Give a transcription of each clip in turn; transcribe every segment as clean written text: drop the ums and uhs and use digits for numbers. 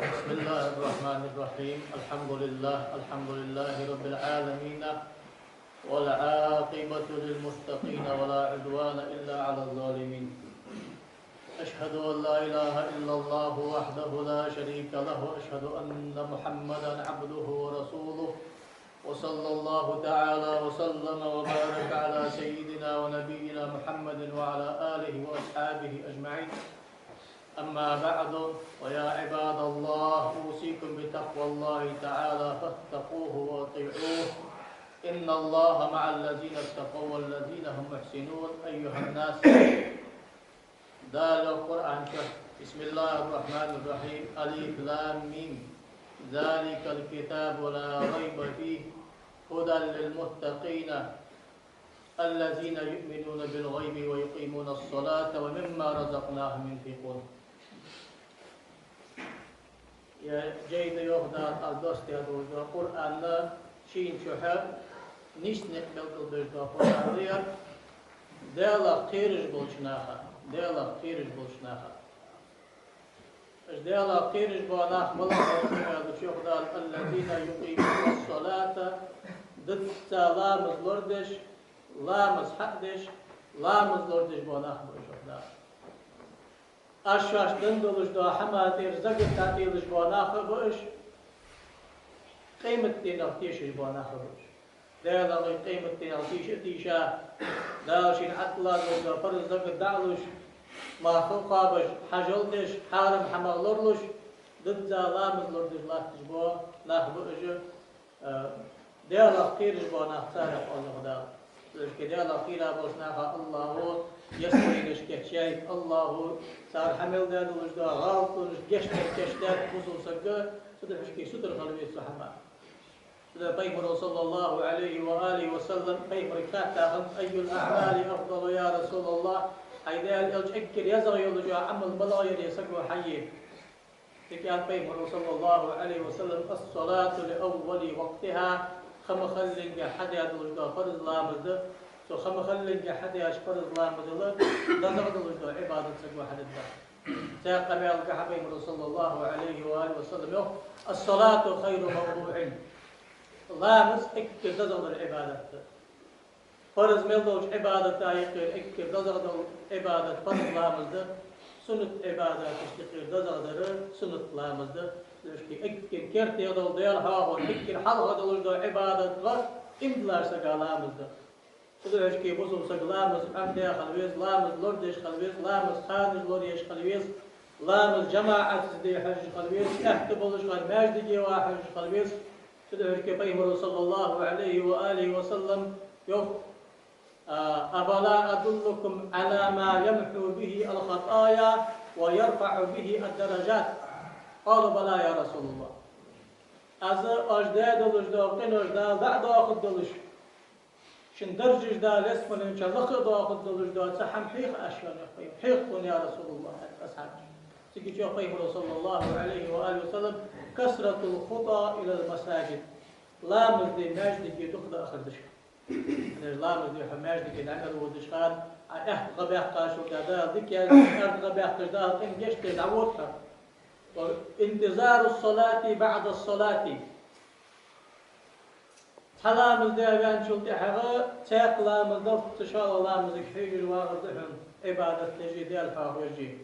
بسم الله الرحمن الرحيم الحمد لله رب العالمين والعاقبة للمتقين ولا عدوان إلا على الظالمين أشهد أن لا إله إلا الله وحده لا شريك له وأشهد أن محمدا عبده ورسوله وصلى الله تعالى وسلم وبارك على سيدنا ونبينا محمد وعلى آله وأصحابه أجمعين. أما بعد، ويا عباد الله أوصيكم بتقوى الله تعالى فاتقوه وأطيعوه إن الله مع الذين اتقوا والذين هم محسنون. أيها الناس، دال القرآن بسم الله الرحمن الرحيم ألف لام ميم ذلك الكتاب لا ريب فيه هدى للمتقين الذين يؤمنون بالغيب ويقيمون الصلاة ومما رزقناهم ينفقون. جيد يوهدان الدوست يدوز القرآن شين شحر نيش نقبل قلبش دو القرآن دير ديلا قيرش بولشناها ديلا قيرش بولناخ ملك يوهدان الذين يقيمون الصلاة ضد لامز لردش لامز حقدش لامز لردش بولناخ بولشوهدان أشواش دندلش دو حماتير زقر تعطيلش بوناخ بوش قيمة دينا تيشش بوناخ بوش ديلا قيمة دينا تيشا داشين عطلا دو فرز زقر دعلش ما خلقابش حجلدش حارم حمغلرلش ضد لامز لردش لاختش بو ناخ بوش ديلا قيرش بوناخ سارق الله دا ديلا قيرا بوشناخ الله يسرينش كشيء الله صار حمل ده دولش ده غلط دولش كشتات وصل سجى صدق كي صدر قلبي الصحابة صدق بيمر صلى الله عليه وآله وسلم بيمر كاتهم أي الأعمال أفضل يا رسول الله هيدا الأجكر يزغ يلجا عمل بلاير يسقوا حيه تكال بيمر صلى الله عليه وسلم الصلاة لأول وقتها خلين حدا دولش ده فرض لامز سو خلين حدا يشفر الله مجله دزغدلش دو عبادة سقوا حد الدار ساق مالك حبيب صلى الله عليه وآله وسلم الصلاة خير موضوع لامس اكتر دزغد العبادة فرز ملوش عبادة يقير اكتر دزغد العبادة فرز لامس ده سنة عبادة تشتقير دزغد سنة لامس ده لشكي اكتر كرت يدل ديال هاهو اكتر حلقة دلش دو عبادة غر امدلار سقا لامس ده صدقش كي بوصل سق لامس عمدا خلويز لامس لردش خلويز لامس خارج لوريش خلويز لامس جماعة دي حج خلويز احتبلش خل ماجد جي واحد خلويز صدقش كي بيمر صلى الله عليه وآله وسلم يوم أفلا أدلكم على ما يمحو به الخطايا ويرفع به الدرجات قالوا بلى يا رسول الله از أجداد الأجداد أجداد بعد أخذ دلش شن درجش دا لسمن إن شاء الله خدا خد دلش دا سحم حيخ أشياء يقيم حيخون يا رسول الله أصحاب سيجي يقيم صلى الله عليه وآله وسلم كثرة الخطى إلى المساجد لا مزدي ماجد كي تخذ آخر دشخ لا مزدي حماجد كي نعمل ودشخان أحد غبيح قاش وكذا ذيك يا أحد غبيح قاش إن جشت دعوتها انتظار الصلاة بعد الصلاة حلامز ديوان شلت حغا تاقلامز دفت تشال لامز كحيجر واغردهم عبادة تجي ديال فاوجي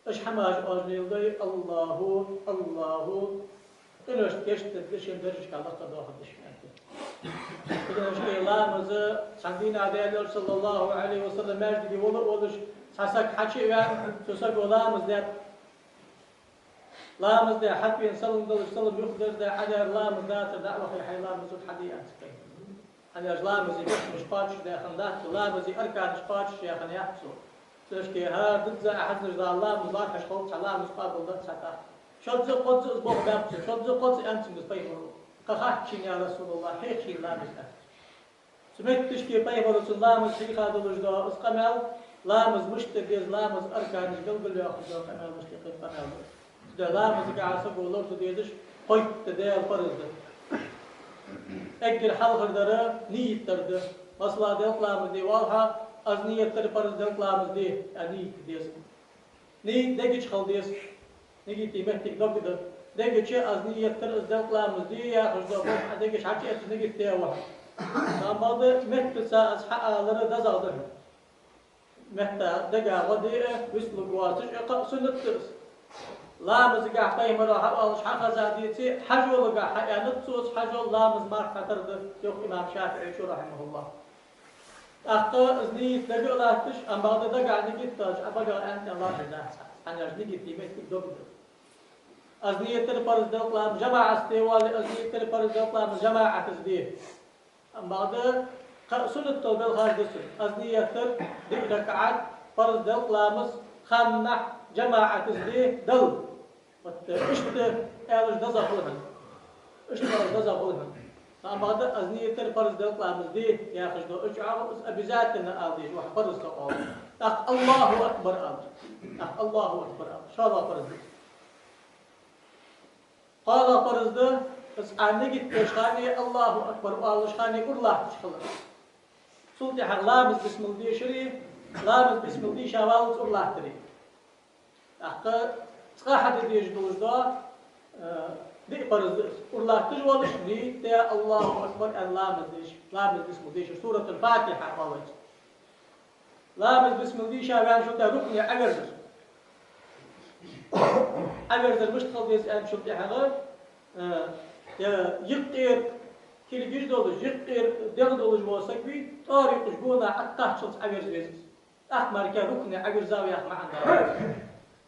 اش حماش اجنيل دي الله قنوش كشت تدشين درج كالقا داخل دشمانت قنوش كي لامز سندين عديال صلى الله عليه وسلم ماجد ولش ساسك حشي وان تساق لامز ديال لامز ده حتى ينسلم دل يسلم يخدر ده حدا لامز ده دعوة في حي لامز الحديث كي أنا لامز يجيب مش باتش ده خندات لامز يركع مش باتش يا خن يحسو تلاش كي هار ضد زي أحد نجد لامز لا كشخوص لامز قابل ده ساتا شد زي قدس أسبوع بابس شد زي قدس أنت مستيفر كخاتشين يا رسول الله حيخي لامز ده سمعت تشكي بيبر رسول لامز حيخ هذا الوجداء اسقمل لامز مشتقيز لامز أركع مش قلب ياخذ ده قمل مشتقيز قمل ده لامز كعصب ولورت ديدش قيت تدي الفرز ده اجر حلقه دره نيت ترده مصلا ده لامز دي واضحه از نيت تر فرز ده لامز دي اني ديس نيت دجش خل ديس نجي تيمتك دوكده دقي شيء أزني يتر إزدق لا مزدية خشدو بوم دقي شحكي نجي تيا واحد نماذج مت ساس حق لرد زادر مت دقا غدية وصل قواتش إقا سنة ترس لامز قاع قيمة راح أولش حق زاديتي حجول قاع يعني تصوص حجول لامز ما خطر ده يوم إمام شافعي شو رحمه الله أخطأ أزني دقي لاتش أم بعد دقا نجي تاج أبغى أنت الله جزاه أنا نجي تيمتك دوكده أزني تر فرز دقلام جماعة استوال أزني تر فرز دقلام جماعة تزديه أم بعد سنة التوبة الخارج أزني يتر ركعات فرز دقلامس خمنح جماعة تزديه دل إشت إيش دزقولهن إشت دزقولهن أم بعد أزني يتر فرز دقلامس ديه يا خشدو إشعار أبيزاتنا أديش وحفرز تقول الله أكبر أمر الله أكبر أمر شاء الله فرز قال فرزده بس أنا جيت بشخاني الله أكبر والشخاني الله تشخلص سلطي حق لامس بسم الله شريف لامس بسم الله شوالت الله تري أحق صاحد ديج دوجدا دي فرزده الله تجوالش دي تا الله أكبر أن لامس بسم الله سورة الفاتحة قالت لامس بسم الله شوالت شو تا ركن أجر مش تخلص أن شو تحقق يقير كل جزء دولج يقير دغ دولج واسكبي طارق جبونا حتى شخص أجر زيز أحمر كركن أجر زاوية ما عندها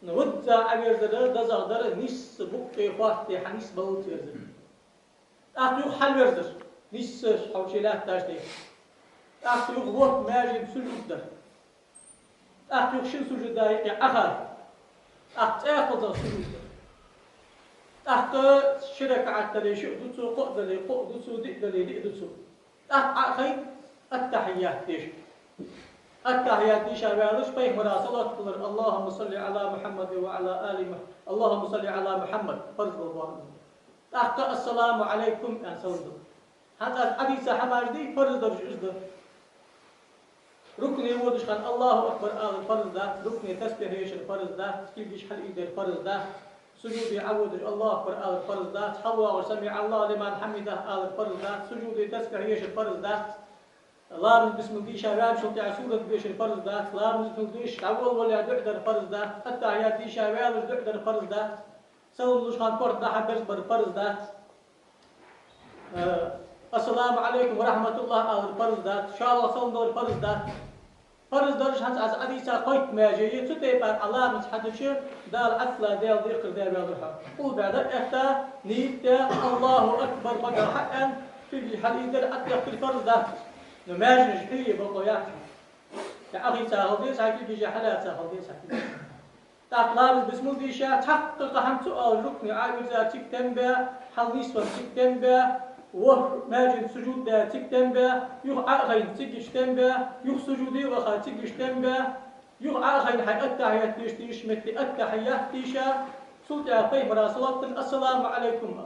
نودza أجر ده زغدر نيس بقى فاتح نيس بلوت يرزق أخيو حل يرزق نيس حوشيلات تاجتي أخيو غوط ماجي بسجود ده أخيو شن سجود ده أخر أخذ سجود أخذ شركة عتلي شو دتسو قدلي قدسو دقدلي دقدسو أخي التحيات ديش التحيات ديش أبيضش بيه مراسلات قلر اللهم صل على محمد وعلى آل محمد اللهم صل على محمد فرض الله أخذ السلام عليكم أن سوده هذا الحديث حماجدي فرض درج إجده ركن يودش خان الله أكبر آل الفرض ده ركن تسبيحيش الفرض ده كيفيش حل إيد الفرض ده سجود يعود الله أكبر آل الفرض ده تحوى وسمع الله لمن حمده آل الفرض ده سجود تسبيحيش الفرض ده الله بسم الله شباب شو تعسود بيش الفرض ده الله بسم الله أول ولا دعدر الفرض ده حتى عياتي شباب مش دعدر الفرض ده سووا مش خان كورت ده حبش بالفرض ده السلام عليكم ورحمة الله آل الفرض ده إن شاء الله صلوا الفرض ده فرض درج هنس از عديسا قيت ماجي تتبع علامة حدشة دال عسلا دال ذكر دال بيضرها قول بعد إحتا نيتا الله أكبر بقى حقا في الحديث دل أكبر في الفرض ده نماجن شحية بقويات كأخي ساهل ساكي بيجي حالات ساهل ساكي تأقلام بسم الله شا تحقق هم سؤال ركن عاوزة تكتنبه حل نسوة تكتنبه وماجن سجود ده تكتنبه يخ عاغين تكشتنبه يخ سجودي وخا تكشتنبه يخ عاغين حي التحيات تيش مت التحيات تيشا صوت عقيم مراسلات السلام عليكم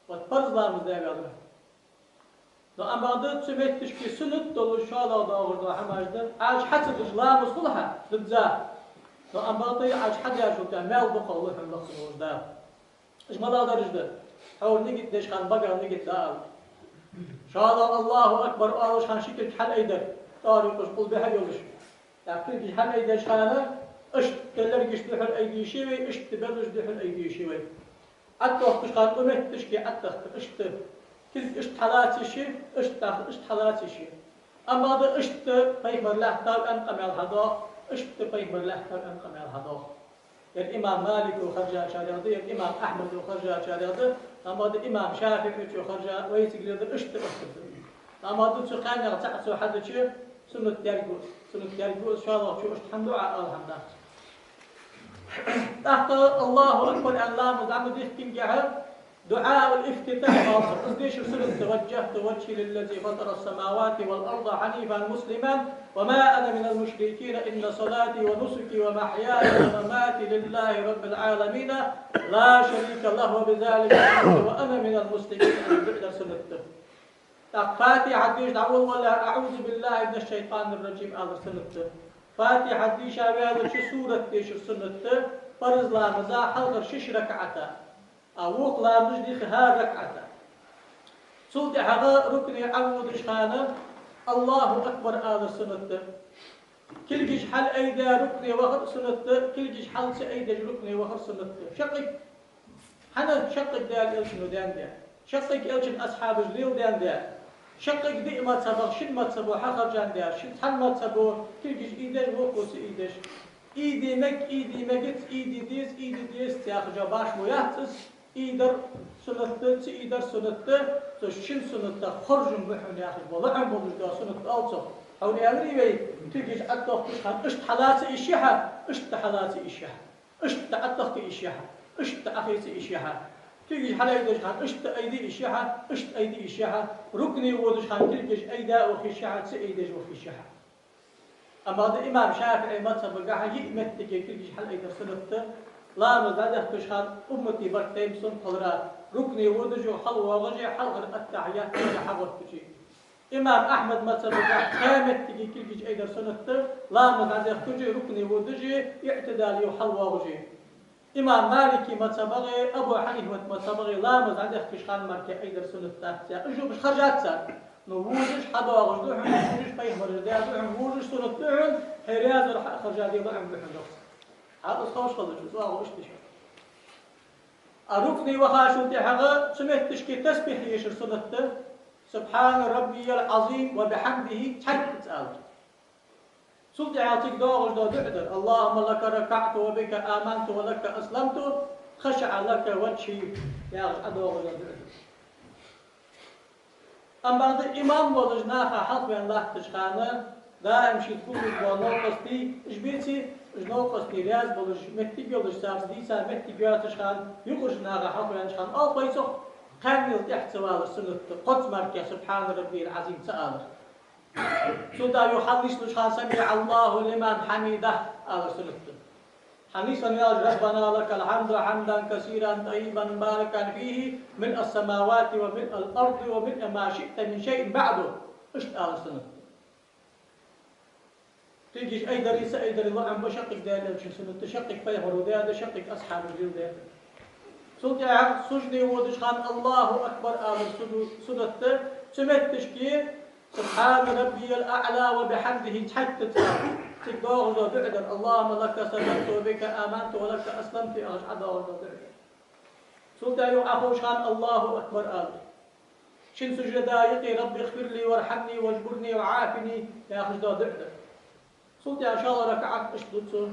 وتفرز لا مزايا لو أما بعد سمعت تشكي سنة دول شالا داور ده حماجده عاش حسب لا مصلحة للزا لو أما بعد عاش حد يشوف تعمل بقوله هم لخصوص ده إيش ما لا درج ده حاول نجد دش خان بقى نجد دال شالا الله أكبر أروش خان شكل حل أيدر طارق قل بها يولش لكن حل أيدر خانه إشت تلرجش دحل أيدي شوي إشت تبلش دحل أيدي شوي أتوقع خان أمه تشكي أتوقع إشت كل إشت حالات شيء إشت تأخذ إشت حالات شيء أما هذا إشت فيمر له تاب أن قمع الهضاء إشت فيمر له تاب أن قمع الهضاء الإمام مالك وخرجا شاريضي الإمام أحمد وخرجا شاريضي أما هذا الإمام شافعي وخرجا ويسجل هذا إشت أما هذا سقان يرتعسوا حد شيء سنة ترجوس إن شاء الله شو إشت حمد الحمد تحت الله أكبر أن لا مزعم يحكي جهل دعاء الافتتاح خاصة قصديش رسول توجهت وجهي للذي فطر السماوات والأرض حنيفا مسلما وما أنا من المشركين إن صلاتي ونسكي ومحياي ومماتي لله رب العالمين لا شريك له وبذلك أمرت وأنا من المسلمين أن بعد سنته فاتحة ديش دعوة ولا أعوذ بالله من الشيطان الرجيم أهل سنته فاتحة ديش أبيض شو سورة ديش سنته فرض لامزا حلقر 6 ركعتا أوق لامز دي ها ركعتا سلطة حقا ركن عود شخانة الله أكبر آل سنة كل جيش حل أيدا ركن وخر سنة كل جيش حل سأيدا ركن وخر سنة شقق حنا شقق دال إلشن ودان دا شقق إلشن أصحاب الجليل دان دا شقق دي ما تسبق شن ما تسبق حخر جان دا شن حل ما تسبق كل جيش إيداش وقوس إيداش إيدي مكت إيدي ديس تياخجا باش ويهتس إيدر سنة إيدر سنة تشين سنة خرج بحن يا أخي والله عم بقول ده سنة ألصق حولي أمري بي تيجي أتوه تشحن إشت حالات إشياء إشت حالات إشياء إشت أتوه إشياء إشت أخيس إشياء تيجي حلاي تشحن إشت أيدي إشياء إشت أيدي إشياء ركني ودشحن تيجي أيدا وخشيعة سيدج وخشيعة أما هذا إمام شافعي ما تبقى حاجة متجي تيجي حل أيدا سنة لا مزاده تشحن أمتي برتيم سن قدرات ركني ودجو حل وغجي حل غير التحيات تيجي حبط تجي إمام أحمد ما تبقى كامل تيجي كل جيش أيدر سنة لا مزاده تجي ركني ودجي اعتدالي وحل وغجي إمام مالكي ما تبغي أبو حنيفة ما تبغي لا مزاده تشحن مركي أيدر سنة تاعتها أجو مش خرجات سار نووجش حدا وغجدوح نووجش فيه مرجدات نووجش سنة تعن حرياز خرجات يضعن بحنجر هذا خوش خلص وصاغ وش تشوف أركني وخاشو تحقق سمعت تشكي تسبيح يشر سنته سبحان ربي العظيم وبحمده حق تسأل سلطة يعطيك داغش دا دعدر اللهم لك ركعت وبك آمنت ولك أسلمت خشع لك وجهي يا أداغش دا دعدر أما بعد إمام ولجناها حق بأن الله تشخانه دائم شي تكون ونوقستي إجبيتي نوقستي رياز بولج متي بيولج سارس دي سار متي بيولج خان يخرج ناغا حق بأن شخان أو بيسوخ كامل تحت سوال السنة قدس مركي سبحان ربي العظيم سآله سودا يحلش لشخان سمع الله لمن حميده على السنة حنيسا يا ربنا لك الحمد حمدا كثيرا طيبا مباركا فيه من السماوات ومن الأرض ومن ما شئت من شيء بعده اشت على السنة تيجي أي دريس أي دري الله عم بشقق ده شو سنة تشقق فيه ورودة شقق أصحاب الجلد سودا سجني ودشخان الله أكبر آل سنة سمت تشكي سبحان ربي الأعلى وبحمده حتى تقدر بعدن اللهم لك سلمت وبك آمنت ولك أسلمت أشهد أن لا إله إلا أنت سودا يعفو شان الله أكبر آل شن سجد دايقي ربي اغفر لي وارحمني واجبرني وعافني يا أخي بعدن سودا إن شاء الله ركعت اشتدسو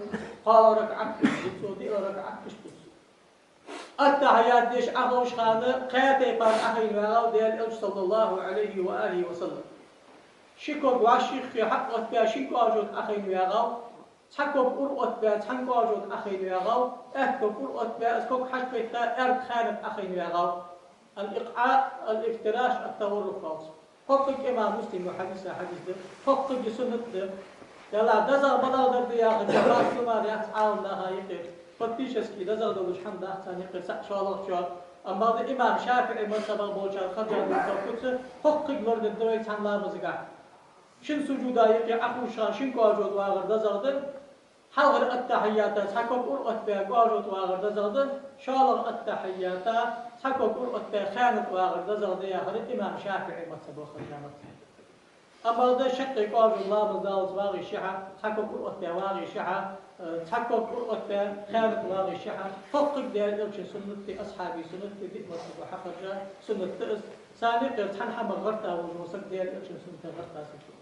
قال ركعت اشتدسو دي ركعت اشتدسو التحيات ديش عفو شان قياتي قال أخي وغاو ديال صلى الله عليه وآله وسلم شكوك واشيخ في حق بها شكو أجود أخي وياغاو تحكوك أرقت بها تحكو أجود أخي وياغاو أهكوك أرقت بها أسكوك حشك بها أرد خانت أخي وياغاو الإقعاء الافتراش التورق خالص حقك إمام مسلم وحديث حديث ده حقك سنة ده يلا دزر بلا درد يا أخي جبال سمار يحتعال لها يقر فتيش اسكي دزر دولش حمد أحسن يقر سأشوال أخشوال أما ده إمام شافعي من سبق بوشار خرجان من حقك لرد الدويت عن لا مزقع شن سجودا يقي أخو شان شن قاجود واغر دزغدن حلغر التحيات حكوك أرقت بها قاجود واغر دزغدن شالغ التحيات حكوك أرقت بها خانت واغر دزغدن يا خريط إمام شافعي مصبو خرجانت أما ده شق قاجود الله مزدالز واغي شحا حكوك أرقت بها واغي شحا حكوك أرقت بها خانت واغي شحا فقق ديال إلش سنة أصحابي سنة دي مصبو حقجا سنة تأس سانق تحنحم غرطة وجوسك ديال إلش سنة غرطة سنة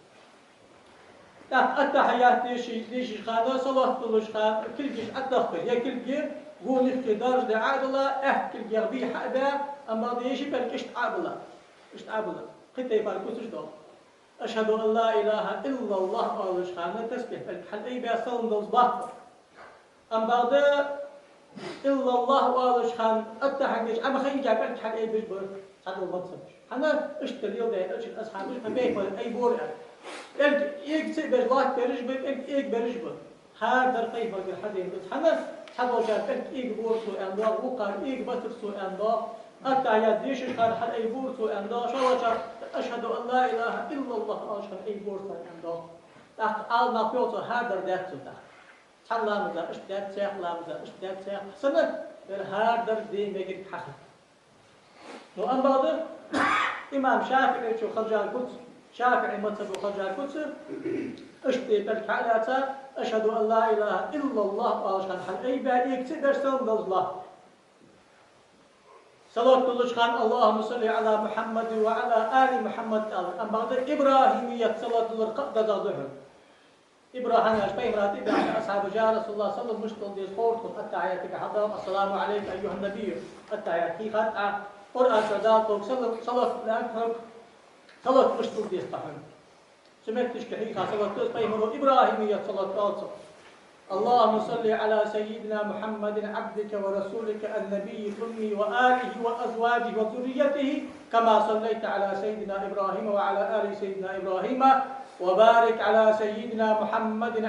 التحيات ليش خانه صلاة طلوش خان كل جيش الدخل يا كل جير هو نفكي درجة عادلة كل جير بيه حدا أما ديش بالك اشتعابلا قلت يفعلكوش دول أشهد أن لا إله إلا الله طلوش خانه تسبيح بالك حل أي بيصلن دوز باطل أما ده إلا الله طلوش خان التحيات أما خلي جاب بالك حل أي بيجبر هذا المنصب أنا اشتري ده إيش الأصحاب مش بيقول أي بور إيك سبب لاك برجبة إيك برجبة هذا القيف هذا الحديث بس حنا حبوا شاف إيك بورسو أندا وقار إيك بترسو أندا التعياد ديش قال حد أي بورسو أندا شو شاف أشهد أن لا إله إلا الله أشهد أي بورسو أندا تأخ آل نبيوتو هذا دهتو تأخ حلامزا اشتات سيخ لامزا اشتات سيخ سنة هار در دي ميجر حقي نو أن بعض إمام شافعي شو خرجا القدس شافعي مذهب خرجا القدس اشتي بالكعلاتا أشهد أن لا إله إلا الله وأشهد أن أي بعد يكتب سلام الله صلاة الله اللهم صل على محمد وعلى آل محمد أم بعد إبراهيمية صلاة الله قد ضعهم إبراهيم أشبه مرات إبراهيم أصحاب جاء رسول الله صلى الله عليه وسلم مشتل خط التحياتك حضر السلام عليك أيها النبي التحياتك خط قرآن صداقك صلاة الأكبر صلاة مشتل ديستحن سمعت تشكحي صلاة تسبح إبراهيمية صلاة الله اللهم صل على سيدنا محمد عبدك ورسولك النبي الأمي وآله وأزواجه وذريته كما صليت على سيدنا إبراهيم وعلى آل سيدنا إبراهيم وبارك على سيدنا محمد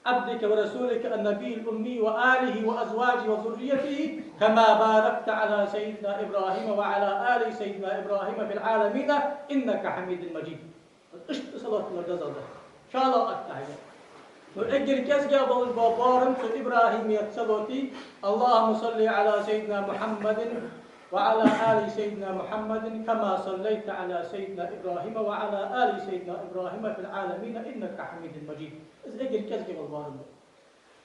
عبدك ورسولك النبي الأمي وآله وأزواجه وذريته كما باركت على سيدنا إبراهيم وعلى آل سيدنا إبراهيم في العالمين إنك حميد مجيد. صلاة الله إن شاء الله التحية. وأجر كذا بالبابارم سو إبراهيم يتصلوتي اللهم صل على سيدنا محمد وعلى آل سيدنا محمد كما صليت على سيدنا إبراهيم وعلى آل سيدنا إبراهيم في العالمين إنك حميد مجيد. أجر كذا بالبابارم.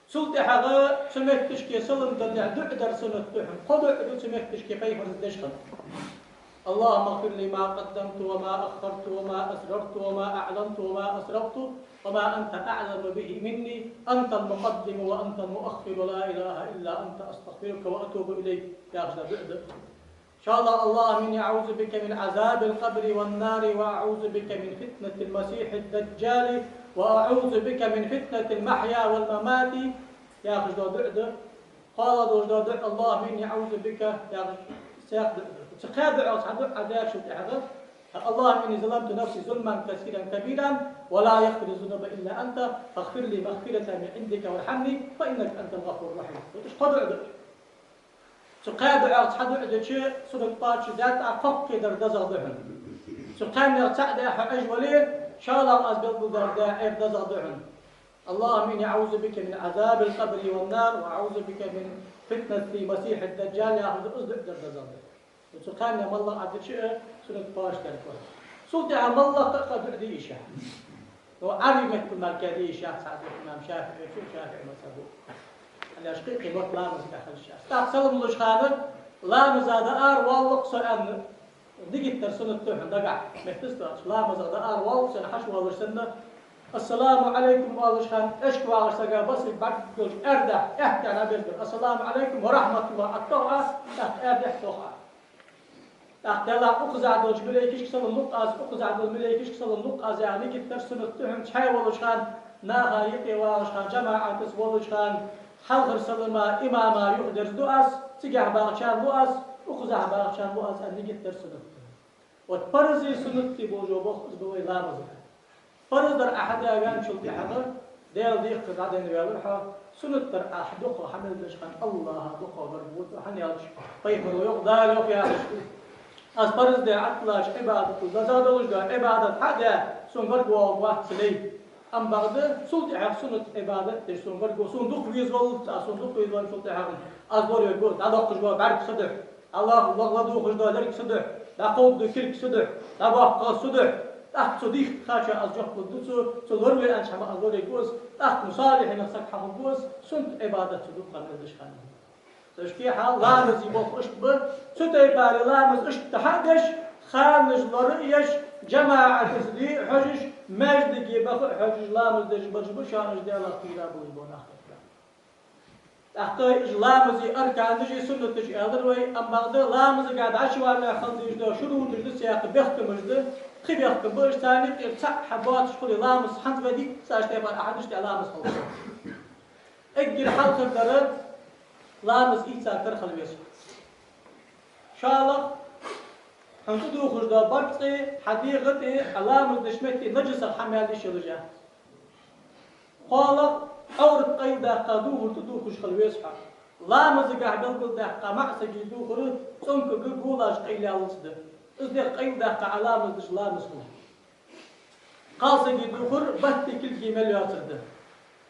سلطة حقا سمعتش كي سلم دلع دعدر سنة تحم قدر سمعتش كي فيهم الدشخن. اللهم اغفر لي ما قدمت وما أخرت وما أسررت وما أعلنت وما أسررت وما أنت أعلم به مني أنت المقدم وأنت المؤخر لا إله إلا أنت أستغفرك وأتوب إليك يا أخي بعد إن شاء الله. اللهم إني أعوذ بك من عذاب القبر والنار وأعوذ بك من فتنة المسيح الدجال وأعوذ بك من فتنة المحيا والممات يا أخي بعد قال دوجد اللهم إني أعوذ بك يا أخي تقابع أصحاب عذاب شو تعرف اللهم إني ظلمت نفسي ظلما كثيرا كبيرا ولا يغفر الذنوب إلا أنت فاغفر لي مغفرة من عندك وارحمني فإنك أنت الغفور الرحيم. تقابع تقابع أصحاب عذاب شيء صدق طاش ذات أفق دردزة ضحن تقام يرتعد حج وليه إن شاء الله أزبط درداء دردزة ضحن. اللهم إني أعوذ بك من عذاب القبر والنار وأعوذ بك من فتنة المسيح الدجال يأخذ أصدق دردزة ضحن. وتقام يا الله عبد شيء سنة باش كالكوه سلطة عم الله قد عدي إشاء وعرفت كل مركزي إشاء سعد الإمام شافعي شو شافعي مسابه اللي أشقيق الوقت لا مزيد أخذ الشيء استغسل الله شخانه لا مزاد آر والله قصة دقيت ترسنة توحن دقع مهتستغش لا مزاد آر والله سنحش والله سنة السلام عليكم والله شخان اشكوا والله سقا بس بعد قلت اردح احكي أنا بيرجل السلام عليكم ورحمة الله الطوعة اردح توقع أختلا أخزع دوج ملاكيش كسل النقاز أخزع دوج ملاكيش كسل النقاز يعني كتر سنة تهم شاي ولشخان ناها يقي ولشخان جماعة تس ولشخان حلغر سلمة إماما يقدر دؤس تجاه باغشان دؤس أخزع باغشان دؤس أني كتر سنة وتبرزي سنة تبوجو بخز بوي لا مزح فرز در أحد أيام شلتي حضر ديال ديق قاعدين يالرحا سنة در أحد دقة حمل دشخان الله دقة بربوط وحن يالش طيب ويقدر يا أسبرز ده عطلاش عبادة وزادلوش ده عبادة حدا سنقر قوة واحد سلي أم بعد سلطة حق سنة عبادة ده سنقر قوة صندوق ويزول صندوق ويزول سلطة حق أسبر يقول هذا قش قوة بعرف صدق الله لغدو قش ده لرك صدق لا قود ده كلك صدق لا واحد صدق أخ صديق خاشة أزجح قدوسه سلوري أنش هم أزوري قوس أخ مصالح نفسك حق قوس سنت عبادة صدق قبل دشخان تشكيحة لامز يبوخ اشتبه ستي باري لامز اشتحدش خانج لرئيش جماعة تسلي حجش مجد يبخ حجش لامز دج بجبو شانج دي الله قيلا بويبون أخطي لامز أركان دجي سنة تش أدروي أم بعد لامز قاعد عشوانا خلطيش دو شروع دجد سياق بيخت مجد خي بيخت بوش تاني ارتع حبات شخولي لامز حنت بدي ساشتي بار أحدش دي لامز خلطي اجر حلق الدرد لامز إيسا كرخل بيسو شالق هنتدو خجدا برقي حديقتي لامز دشمتي نجس الحمال دي شلجا خالق أورد قيدا قادوه تدو خجخل بيسو لامز قاعدل قلدا قمعس جيدو خرد سنك قولاش قيلي ألسده إذن قيدا قعلامز دش لامز خل قاس جيدو خر بحتي كل جيمال ياترده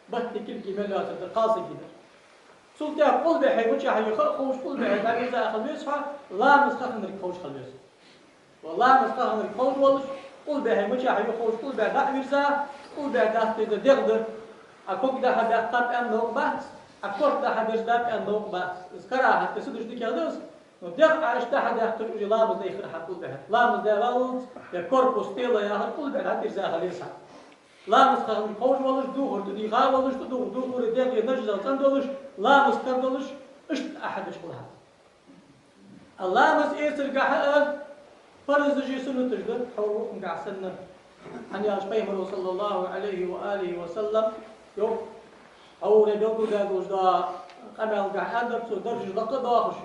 بتكل جملات القاصي كده سلطة قل بحي وجه خوش قل بحي بعد إذا أخذ يصحى لا مسخن الخوش خليص والله مسخن الخوش والش قل بحي وجه خوش قل بعد إذا قل بعد إذا دغدر أكوك ده حد أقطع أن نوبات أكورت ده حد يجدب أن نوبات إذكرها حتى سدش ديك هذا ودق عايش ده حد يحتاج يجي لامز ده يخرج حقول به لامز ده لامز يكوربوس تيلا يا حقول به حتى إذا خليص لامز خلهم خوش والش دوغر تدي غا والش دوغر يدق ينجز تندولش لامز كندولش إيش أحد يشغلها اللامز إيسر قاعد فرز يجي سنة تجدر حوله مقع سنة أن يشبه صلى الله عليه وآله وسلم يوم أو رجل جاد وجدا قمل قاعد بسو درج لقى داخش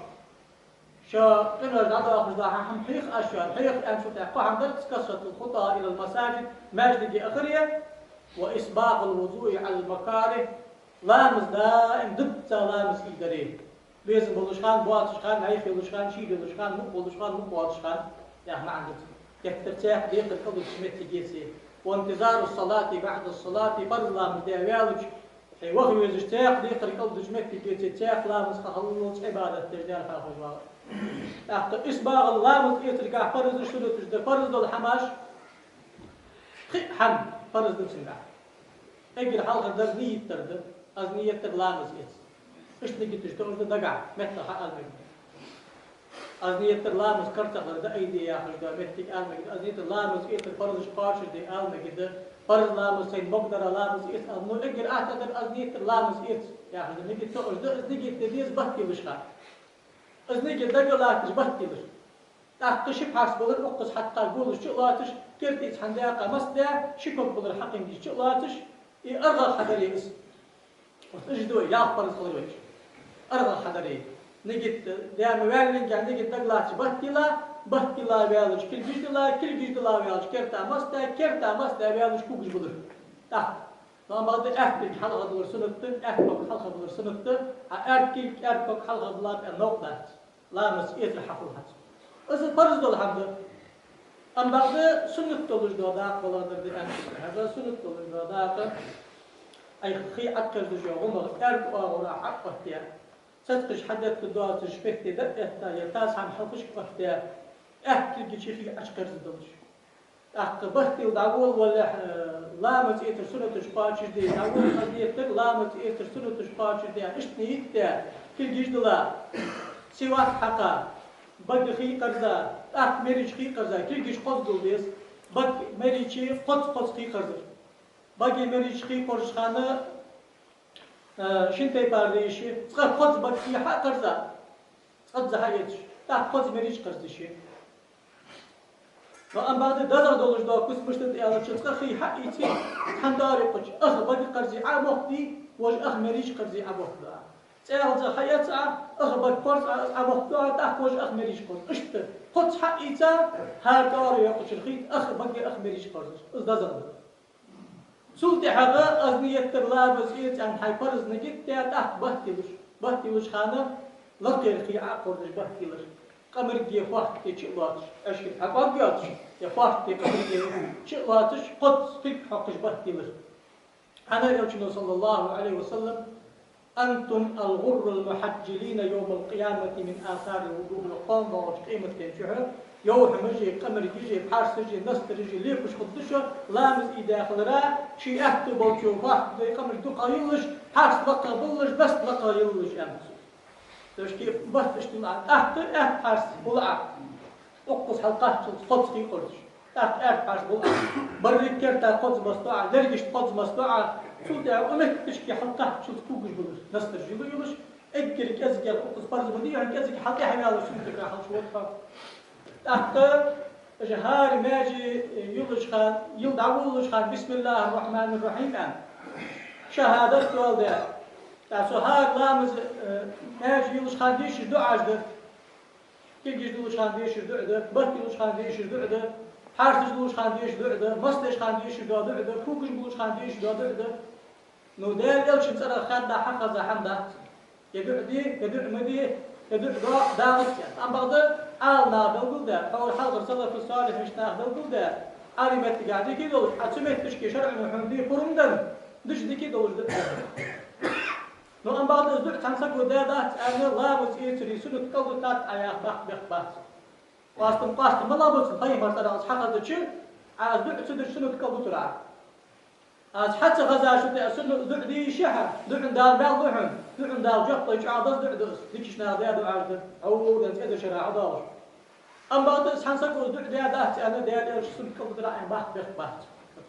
شا قمل قاعد داخش ده هم حيخ أشياء حيخ أن شو تحقق عن درس كسرة الخطى إلى المساجد ماجد أخرية وإسباغ الوضوء على المكاره لامز دائم ضد لامز إداري لازم بلشخان بواتشخان عيخ بلشخان شيء بلشخان بلشخان بواتشخان يا ما عندك يفترتاح ديق القدر سميت جيسي وانتظار الصلاة بعد الصلاة فرض لامز داوالج حي وقت يزشتاق ديق القدر سميت جيسي تاق لامز خلص عبادة تجدار خاخ جواب إسباغ اللامز يتركع فرض شنو تجد فرض الحماش حم فرض بسمع اجر حلقة در نية ترد از نية تغلامز يس ايش نيجي تشتغل دقع متى حق المجد از نية تغلامز كرتغر دا ايدي يا خش دا متى المجد از نية تغلامز يس فرض شقاش دي المجد فرض لامز سين مقدر لامز يس انو اجر اعتقد از نية تغلامز يس يا خش نيجي تقول دا از نيجي تديز بحكي بشخا از نيجي دقلاتش بحكي بش تاخش بحاس بقول اقص حتى قول شغلاتش كرتي حنداقة مسدا شكوك بقول حقين دي شغلاتش أرغى حدريس وتجدوا يعبر الخلوج أرغى حدري نجد دام وعلن جان نجد دقلات بحكيلا وعلج كل جد لا وعلج كرتا مستا وعلج كوكش بدر تحت لما بعد أهل حلقة دور سنتين أهل حلقة دور سنتين أركب حلقة بلاد النقطة لا مسئلة الحفلات إذا فرض دول حمد أم بعد سنة تولج دوداق ولا درد هذا سنة تولج دوداق أي خي أكل دجوا عمر أرك ولا حق اختيار ستقش حدث الدعاء تشبه تدقة يتاس عن حقش اختيار أحكي جيشي في أشكر زدوش أحكي ودعول ولا لامت إيتر سنة تشباش دي دعول قضية لامت إيتر سنة تشباش دي إشتني إيتر كل جيش دلا سوى حقا بق خي قرزا مريج خي قرزا كل جيش قص دوليس بق مريج قص خي قرزا بقي مريج خي قرشخانة شنتي بارديشي تقد قص بق خي حق قرزا تقد زهايتش قص مريج قرزيشي وأن بعد دزر دولش دا كوس مشتد إيالة تقد خي حق إيتي حنداري قش بقي قرزي عبوختي وج مريج قرزي عبوختي تعال حياة أخبر فرص عبوختها تأخوج مريج قرز إشت قد حقيتا هاردار يقش الخيط بقي مريج قرز إزدازر سلطة حقا أزنية ترلابز إيت عن حي فرز نجد تأخ بحتلش خانة لقي الخيعة قردش بحتلش قمر دي فاحتي تشلاتش أشكي حقا قياتش يفاحتي قمر دي تشلاتش قد فيك حقش بحتلش أنا يوشنو صلى الله عليه وسلم أنتم الغر المحجلين يوم القيامة من آثار الوضوء القوم وقيمة تنشعر يوم مجي قمر يجي بحارس يجي نستر يجي ليكش خدشه لامز إداخل را شي أهتو بلشو فاحت زي قمر دقا يلش حارس بقى بلش بس بقى يلش أمس توش كيف بس اشتماع أهت حارس بلع أقص حلقات قدس في قرش أهت حارس بلع بريك كرتا قدس مستوعة درجش قدس مستوعة سلطة أمك تشكي حلقة شو تكوكش بلش نستر جيبو يلش اجل كذا قدس برز بديه عن كذا حلقة حمال سلطة كراحل شو وقفها أخطر جهار ماجي يلش خان يلدعولش خان بسم الله الرحمن الرحيم شهادة والده تاسو هار لامز ماجي يلش خان ديش دعاء جد كل جد يلش خان ديش دعاء بط يلش خان ديش دعاء حارس يلش خان ديش دعاء مستش خان ديش دعاء كوكش يلش خان ديش دعاء نو دال يلش نصر خان دا حق زحمدا يدعي يدعي مدي يدعي داغت أم بعض عالنا بالقدة أو حاضر صلى في الصالح مش ناخذ بالقدة عالمت قاعدة كده حتسمت تشكي شرع محمدي فرمدن دش ديكي دوش ده نو أم بعد أزدق تنسق ودادات أنا لا وزير تري سنة قلب تات أياخ بخ قاستم ما لا بس طيب مرتنا أصحاب هذا شيء أزدق تدر سنة قلب ترى از حتى غزا شو تأسن ذع دي شحر ذع دار بال ذع دار جق طيش عادس ذع دس ديكش نادي هذا عارض أو ده كذا شراع عداش أم بعد إنسان سكوا ذع دي هذا أنا ده ده شو سنت كل ترى بحث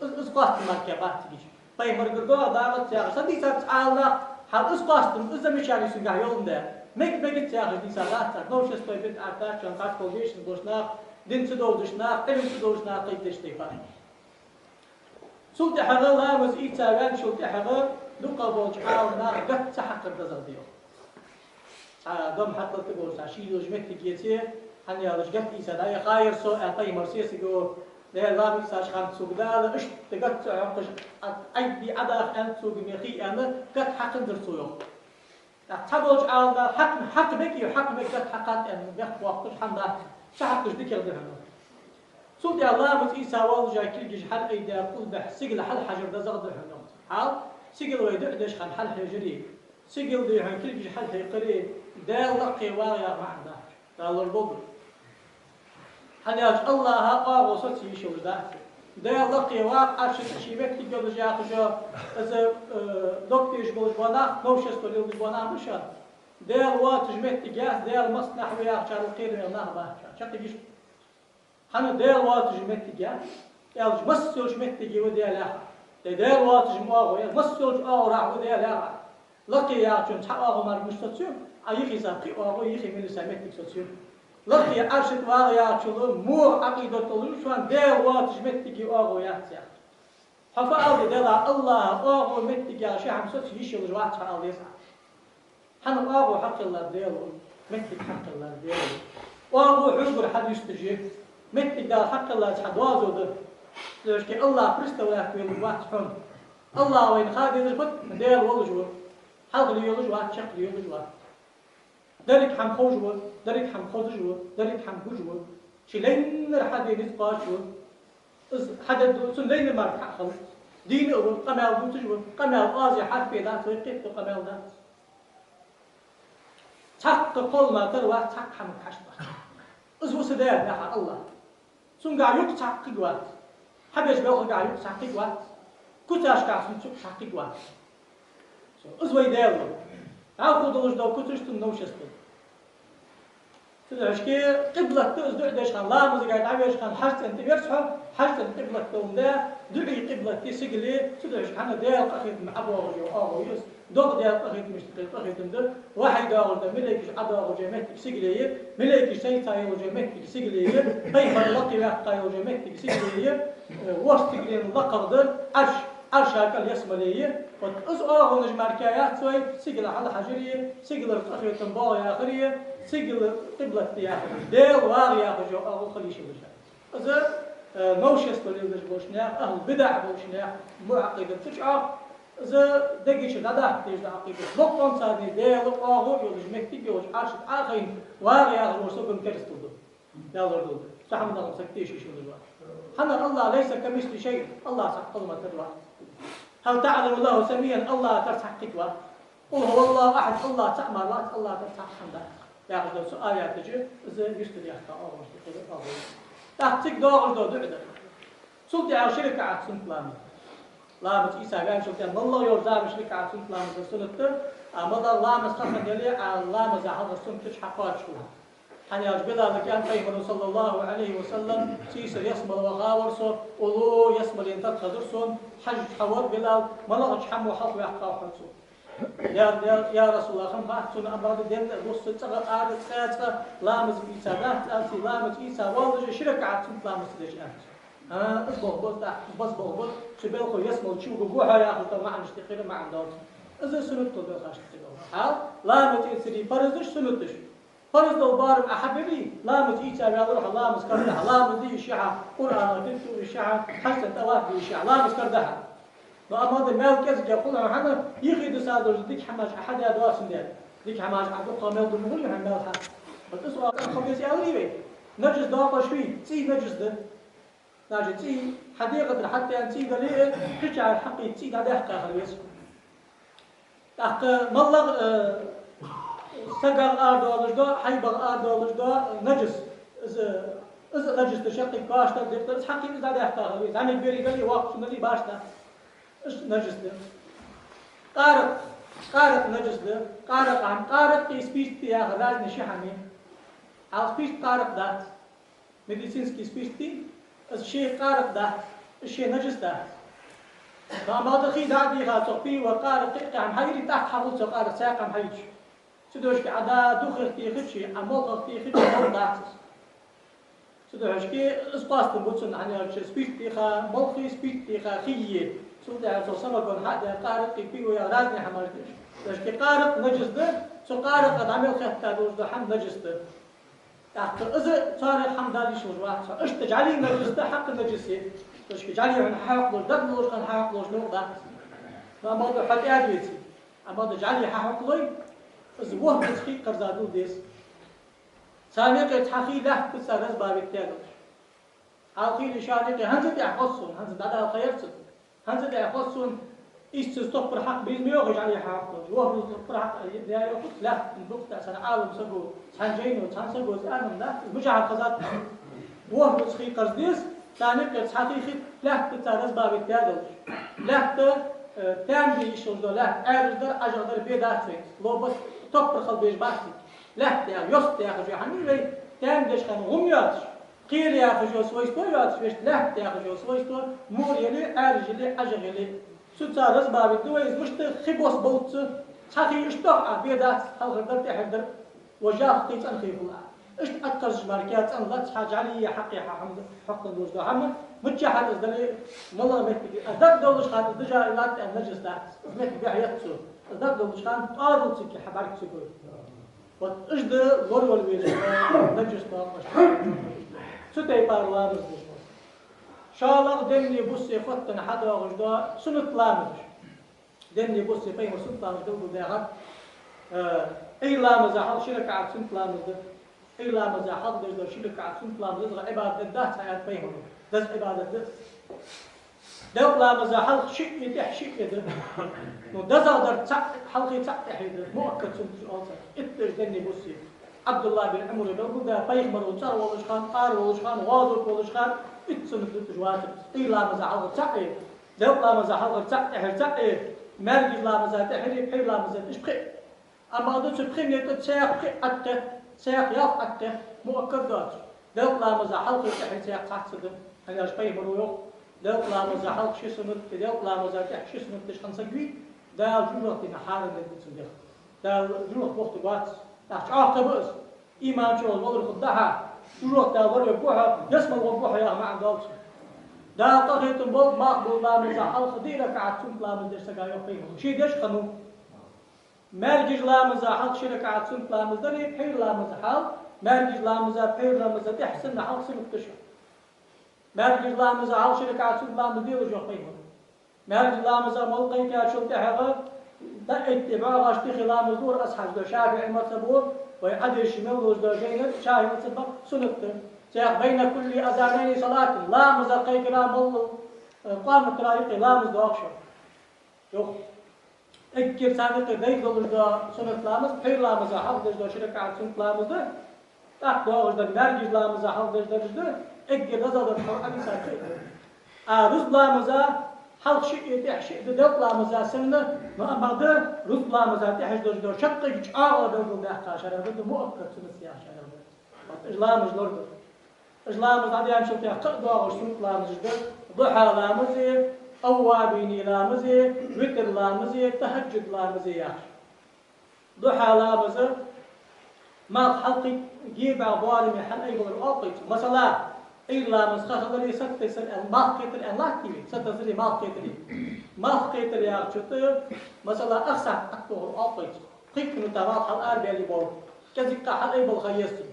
إس قاست مركب بحث تيجي طيب مركب قال دارت يا صدق سبت الله حال إس قاستم إذا مش يعني سنجا يوم ده ميك يا دي سالات نوش استوي بيت أرتاح شان قاست كوليش بوشنا دين سدوشنا إبن سدوشنا قيد تشتيفان سلطة حغل لا وزيت سوان سلطة حغل لقى بوج عاونا قد تحقق دزرديو دم حقق تقول ساشيلو جمت تجيتي هني على جت إيسا دا يخاير سو أعطي مرسيس يقول ده لا بيساش خان سوق دا إيش تقط عقش أي بعدا أن سوق مخي أنا قد حق درسوه تبوج عاونا حق بكي وحق بك قد حقات أن بيخ وقتش حنا تحقق ذكر ده سلطة الله بس إيسا والله جاي كل جيش حل أيدا قل بح سجل حل حجر ده زغد الحنوم حال سجل ويدعش خان حل حجري سجل ده عن كل جيش حل حقري ده لقي وايا معنا ده الربوب حنياج الله قاغو صوتي شو ده لقي واقع شيبك تجول جاك جو إذا دكتور جبل جوانا نوشس تقول جوانا مشان ده الوقت جمت تجاه ده المصنع ويا شال الخير من النهبة شكل جيش حنا دير واتج متجا يالج مسولج متجي ودي لا دير واتج مواغو مسولج اورا ودي لا لقي يا جون تاغو مار مستوتيو اي خيزا قي اورو يخي من سامتك سوتيو لقي ارشد واغ يا جون مو عقيده طول شوان دير واتج متجي اورو يا تيا حفا اودي دلا الله اورو متجا شي عم سوتي يشيل جوات على يسع حنا اورو حق الله ديرو متك حق الله ديرو اورو حجر حد يستجيب مت إذا حق الله تحدوازه ده ليش كي الله برسته ولا كوي الواحد فهم الله وين خالد يزبط دير والله جوا حلق لي يولج واحد شق لي يولج واحد درك حم خوج جوا درك حم خوج جوا درك حم خوج جوا شي لين حد ينسقاش جوا حد سن لين ما خل دين أول قمال بوت جوا قمال قاضي حد في ذات ويقف قمال ذات حق قول ما تروى حق حم كشف أزوج سداد يا الله سون قاعد يقطع قوات حبيش بياخذ قاعد يقطع قوات كتاش قاعد يقطع قوات أزوج داله عاود دوش دو كترش تنوش استن تدعش كي قبلة تزدع داش خان لا مزجع تعبيش خان حشت أنت بيرسحه حشت قبلة توم ده دعي قبلة تسجلي تدعش خان دال أخذ مع أبو رجو أبو يس دوق دال أخذ مشتقل أخذ تندر واحد داول ده ملكش أبو رجمت سجلي ملكش شيء تاي رجمت سجلي هاي خلقي واحد رجمت سجلي وسط سجلي اللقب ده عرش هكذا يسمليه وتأز أغنج مركايات سوي سجل على حجرية سجل أخذ تنبال يا آخرية سجل قبلة يا دال واغي أخذ أغو خليش بشر إذا موشس توليدش بوشناق أهل بدع بوشناق معقدة تشعر إذا دقيش غدا تيجي عقيدة لقطان صادي دال أغو يولج مكتيك يولج عرش آخرين واغي أخذ وسوكم كرستودو يلا ردود سحمد الله سكتيش يشوف الوقت حنا الله ليس كمثل شيء الله سحق ما تدرى هل تعلم الله سميا الله ترتاح قدوة قل هو الله أحد الله تعمل الله ترتاح حمدا يا أخي سؤال يا تجي إذا يشتري أخطاء أو مشتري أو تحتك دور دو دعدة سلطة على شركة على سنة لامي لا بس إيسا قال سلطة الله يرزا بشركة على سنة لامي سنة أما الله مستخدم يلي على الله مزاحظ السنة تشحقات شوها حني أجبلا لكان قيمة صلى الله عليه وسلم سيسر يسمى وغاورسو ولو يسمى ينتد خدرسون حج حوار بلال ملغش حمو حق ويحقاو حدسو يا رسول الله خم بحثون أمراض الدين الوسط تغل آرد خياتك لامز إيسا بحث ألسي لامز إيسا والدج شركة عدسون لامز ديش أنت أصبح بوز بس بوز شبالكو يسمى وتشوفوا بوحا ياخذ طبعا اشتخير مع عندهم إذا سنتو بيخاش تقول حال لامز إيسري فرزش سنتش فرض البارم أحببي لا متيجا بيروح لا مسكردها لا مدي الشعة قرآن كنتو الشعة حسن توافي الشعة لا مسكردها وأما هذا المال كذا يقول أنا حنا يخيد سادر ديك حماش أحد يا دواس ندير ديك حماش عبد القامل دمغول يحمل حد فتسوى خميس يالي بي نجس دافع شوي تي نجس ده ناجتي حديقة حتى أنتي دليل حجة حقي تي ده حقا خليس تحق ملغ سجل أرض ولجدا حيبر أرض ولجدا نجس إذا نجس تشقي كاشتا دفتر حقي إذا ده حقا خليس عمل بيري قال لي واقف شنو لي باشتا إيش نجس ده قارق نجس ده قارق عن قارق سبيش تيا غراز نشحمي على سبيش قارق ده ميديسينسكي سبيش تي الشيء قارق ده الشيء نجس ده فما دخي دادي خاصقي وقارق عن حيري تحت حفظ قارق ساق عن حيج سدوش كعدا دخل تيخشي عمق تيخشي مول داعس سدوش كي اسقاط تبصن عن سبيش تيخا ملخي سبيش تيخا خيه سودا سو سمكون هذا قارق في ويا رازني حملتش سدوش كي قارق نجس ده سو قارق عمل خطا دوز ده حم نجس ده تحت إذا صار الحمد لله شو الواحد صار إيش تجعلي نجس ده حق النجسية إيش تجعلي عن حق لوش ده لوش كان حق لوش نور ده ما موضوع حد أديتي أما تجعلي حق لوي إذا وهم تسخي كرزادو ديس ثانية كتحقي له كسر باب التاجر أخي لشانك هنزل يحفظون هنزل ده خيرت هنزل يحفظون إيش تستقبل حق بيز ميوغ عليه حق وهو تستقبل حق ده يأخذ لا البقطة سنة عالم سجوا سنجين وسنسجوا زانم لا مش على خزات وهو تسخي قصديس ثاني كتحقي خد لا تتعرض باب التادل لا تام بيشون ده لا أرجع أجدر بيداتي لو بس تقبل خل بيج باتي لا يا يوست يا أخي حني لي تام دش كانوا هم ياتش قير يا أخي جو سويستو ياتش فيش لا يا أخي جو سويستو مور يلي أرجع لي أجر يلي سوتسارس بابي دويز مشت خبوس بوت صحي اشتاق بيدات هل غدرت احدر وجاه قيت ان خيف الله اش اكثر ماركات ان لا حاجه علي حقي حمد حق الوجد حمد متجحد ازدلي والله ما تبي ادق دولش خاطر دجا لا نجس ده ما تبي حياتو ادق دولش خان قادو تسكي حبارك سكوي واجد ور ويل نجس ده ستي بارلامز شالق دمني بصي فتن حدا غجدا سنة لامج دمني بصي فين سنة لامج دولو داخل اي لامز حال شركة على سنة لامز ده اي لامز حال ده شركة على سنة لامز ده عبادة ده ساعات فيهم ده عبادة ده دول لامز حال شيء يتح شيء ده نو ده زادر حلقي تحت ده مؤكد سنة أوصل اتر دمني بصي عبد الله بن عمر دولو ده فيخمر وصار ولشخان قار ولشخان غاضب ولشخان اتسنة التجوات إيه لا مزعل تسعي ذوق لا مزعل تسعي مرجع لا مزعل تحري بحي لا مزعل إيش بخي أما هذا تبخي من يتساق بخي أكته ساق ياف أكته مؤكد ذات ذوق لا مزعل تحري ساق تحت صدق هذا إيش بيه مرويو ذوق لا مزعل شيء سنة ذوق لا مزعل تحري شيء سنة تشخن سجوي ده جروح في نحار اللي بتصدق ده جروح وقت وقت تحت بس إيمان شو الوضع خدها جروح ده ورا بوحة يسمى الوبوحة يا ما عندهاش ده طاقة تنبض مقبول لا مزحل خديرة كعتون لا مدرسة جاية فيهم شيء دش خنو مرجج لا مزحل شيء كعتون لا مدري بحير لا مزحل مرجج لا مزح بحير لا مزح تحسن حال سنة تشر مرجج لا مزحل شيء كعتون لا مدير جو فيهم مرجج لا مزح ملقي كاشوف تحقق ده اتباع غشتي خلا مزدور أصحاب ده شافعي مرتبور ويحد الشمال وزوجين شاهي متصدق سنة سيق بين كل أذانين صلاة لا مزقي كلام الله قام طريق لا مزدوقش يوه اكير سانق ذيك دول سنة لامز بحير لا مزاحل دج شركة على سنة لامز ده تحت دول ده مرجج لا مزاحل دج ده اكير رضا ده القرآن ساكت رز لا مزا حلق شيء يتحشي دوق لا مزا سنة ما بعد رز لا مزا تحش دج شق جعار دول ده كاشر ده مؤكد سنة سياحة إجلام جلورد إجلام هذا يعني شو تيا قد وعشرون لامزه ضحى لامزه أوابيني لامزه وتر لامزه تهجد لامزه ياش ضحى لامزه ما حلقي جيب عبارة من حل أي بقول أوقيت مثلا أي لامز خاصة لي ست سن ما قيتر أن لا كيف ست سن ما قيتر يا شو مثلا أخسر أكتور أوقيت قيت نتابع حل أربعة اللي بقول كذي كحل أي بقول خيستي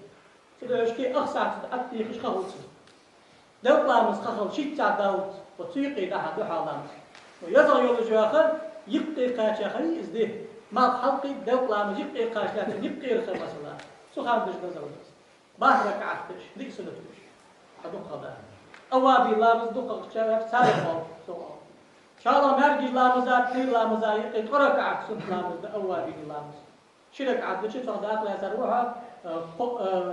سيدوش كي أخسر تأتي خش خالص لو لامس خال شيء تعداوت وتيقي ده حد حالامس ويزغ يولج آخر يبقي قاش آخر يزده ما حلقي لو لامس يبقي قاش لكن يبقي رخر مثلا سخان دش نزل بس بعد ركعتش ديك سنتش هذا خدا أوابي لامز دقق شباب سالفة سؤال شاء مرجي لامزات كل لامزات يقرأ كعب سنت لامز أوابي لامز شرك عبد شو داخل يسروها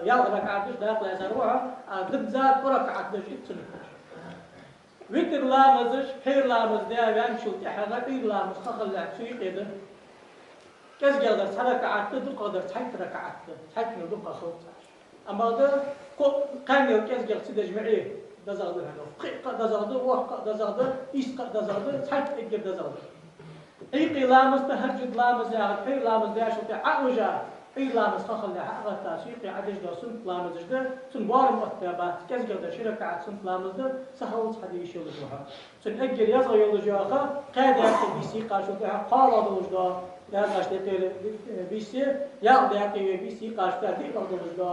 يلا ركعتش داخل يسروها ضد ذات ركعتش يتسنت ويتر لامزش خير لامز ده يمشي تحرك خير لامز خخل لعبسي كده كز قدر تحرك عتة دق قدر تحت ركعتة تحت ندق خلص أما ده كان يركز قدر تدج معيه ده زغده هذا ده زغده وق ده زغده يسق ده زغده تحت إجر ده زغده إيقي لامز تهجد لامز يا خير لامز ده شو تعوجا أي لامز خخل لعقة تاسيق عدش ده سنت لامز ده سن وارم أكتابات كز قدر شركة عت سنت لامز ده سهل حديش يلجوها سن أجر يزغ يلجوها قاعد يأتي بيسي قاشو ده قال ده لا قاشتي بيسي يا ده بيسي قاشتي دي ده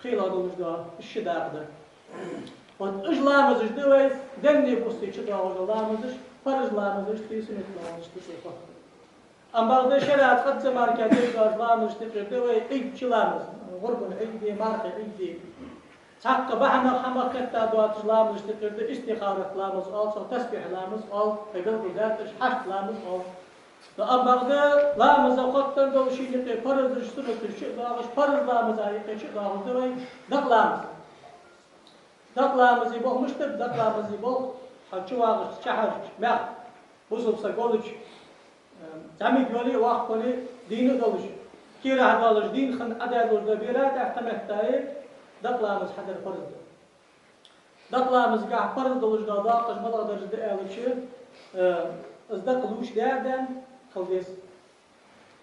خيل ده الشداق ده وإيش لامز ده دني بوستي شداق ده لامزش فرج لامزش تيسنت لامزش تيسفه أما بعد شرعت قد زمان كاتير لامز تقدر أي شلامز غرب عيدي مارك عيدي حق بحنا حما كتا دوات لامز تقدر استخارة لامز أو تسبيح لامز أو قبل ذاتش حشت لامز أو أما بعد لامز قطن دو شيء يقي فرز سنة الشيء داغش فرز لامز يقي شيء داغش دوي دق لامز يبوه مشتب دق لامز يبوه حشواغش شحر مخ بوصل سقولش تعمي قولي واخ قولي دين دولش كيرا هدالش دين خن أدا دولش دبيرات احتمال تاي دقلامز حدا فرز دقلامز قاع فرز دولش داقش بلا درج دقالش ازدقلوش دادن خليس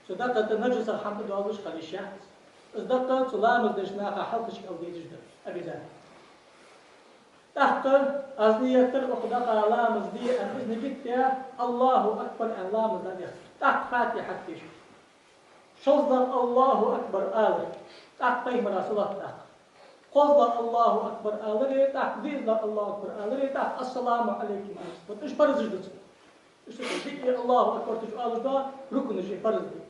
صدقت النجس الحمد دولش خليش ازدقت سلامز دشناخ حلقش قلديش ده أبي ذا تحت أصلية ترقق دقا لامز دي الإذن جدت الله أكبر أن لامز دي تحت فاتحة كيش شوزنا الله أكبر آله تحت قيم رسولة تحت قوزنا الله أكبر آله تحت ديزنا الله أكبر آله تحت السلام عليكم إيش فرز جدت إيش تقول الله أكبر تجو ده ركن شيء فرز دي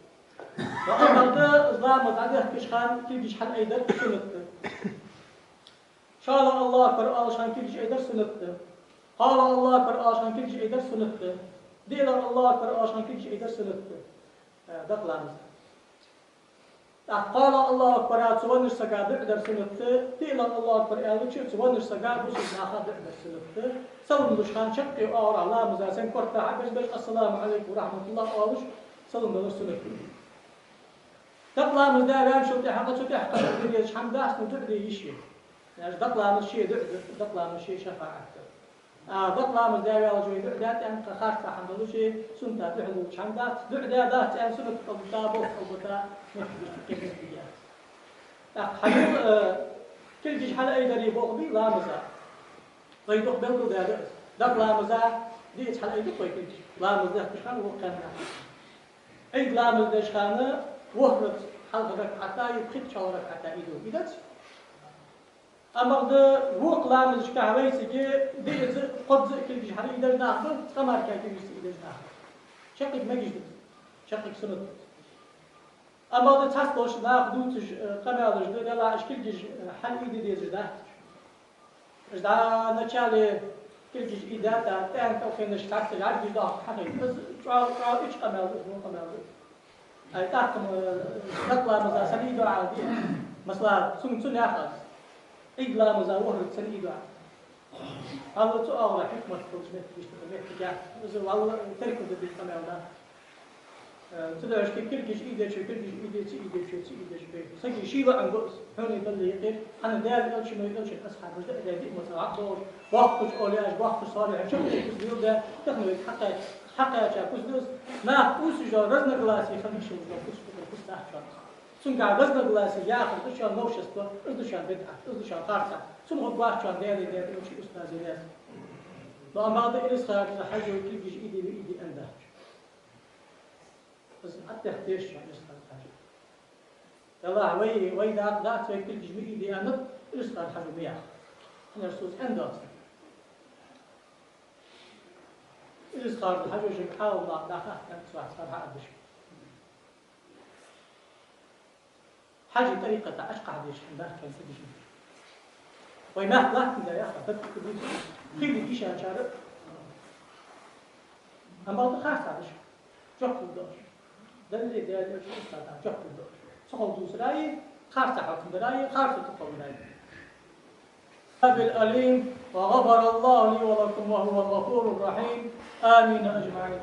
وأما ده لامز عليه كيش خان كيش حل أيضا سنة شاء الله أكبر آلشان كيش أيضا سنة قال الله أكبر آلشان كيش أيضا سنة دينا الله أكبر آلشان كيش أيضا سنة دقل عمزة قال الله أكبر تسوانش سقا بقدر سنة دينا الله أكبر آلشان كيش تسوانش سقا بوسي ناخا بقدر سنة سلم لشخان شقي أورا الله مزاسين كورتا عبش بش السلام عليكم ورحمة الله آلش سلم لش سنة دقل عمزة بيان شو تحقق شو تحقق بديش حمداس نتعدي يشي يعني دقل شيء دقل شيء شفاعة دقل من داوي على جوي دعدات أن خارج تحمل شيء سنة دحلو شمدات دعدات أن سنة قبطابو قبطا كيف نتيجة حلو كل جيش حلا أيضا يبغى بي لا مزا طيب بلدو ده دقل مزا ديت حلا أيضا طيب كل جيش لا مزا كشخان وقنا أي لا مزا كشخان وهرت حلقة حتى يبخت شاورك حتى يدو إذا أما ده وق لامز كهوي سجى ديز قد كل جيش حري إذا ناخذ خمار كاتي بيس إذا ناخذ شقق ما جيش شقق سنة أما ده تصلش ناخذ دوتش قمالش ده لا أشكل جيش حل إذا ديز ده إذا نشال كل جيش إذا ده تان توخين نشتعت العرض ده حقيقي بس شو إيش قمال مو قمال أي تاكم نقلا مثلا سنيدو عادي مثلا سن ياخذ إجلا مزاوه السنيدو هذا سؤال حكمة تلزمت بيشتغل تجاه والله تركوا ذي القمالنا تدرش كل جيش إيده شو كل جيش إيده شو إيده شو إيده شو سجى شيء عن جزء هون يضل يقير أنا دال قال شو ما يقولش أصحاب مش ده دي مثلا عقدور وقتش أولياء وقتش صالح شو بيقول ده تخلو حقا شاف كوس ما كوس جو رزنا غلاسي خليك شو جو كوس تحت سون قاعد رزنا غلاسي ياخذ إيش نوشستوا إيش بدعة إيش قارصة سون هو قاعد شو دال وش أستاذ ناس لو ما هذا إيش صار حاجة كل جيش إيدي عنده بس حتى اختيش يعني إيش حاجة يلا وي ذات في كل جيش إيدي أنا إيش صار حاجة مياه أنا رسول عنده إيش صار حاجة شيء حاول الله داخل صار هذا الشيء حاجة طريقة أشقى هذا الشيء ده كان سديش وما لا كذا يا أخي تذكر خیلی پیش چاره هم بعد خرسش çok kullanır. Deli değerli şeylerden çok kullanır. Sokulduğu sırayı خرس حكمناي خرس تقبلناي. بالأليم وغفر الله لي ولكم وهو الغفور الرحيم آمين أجمعين.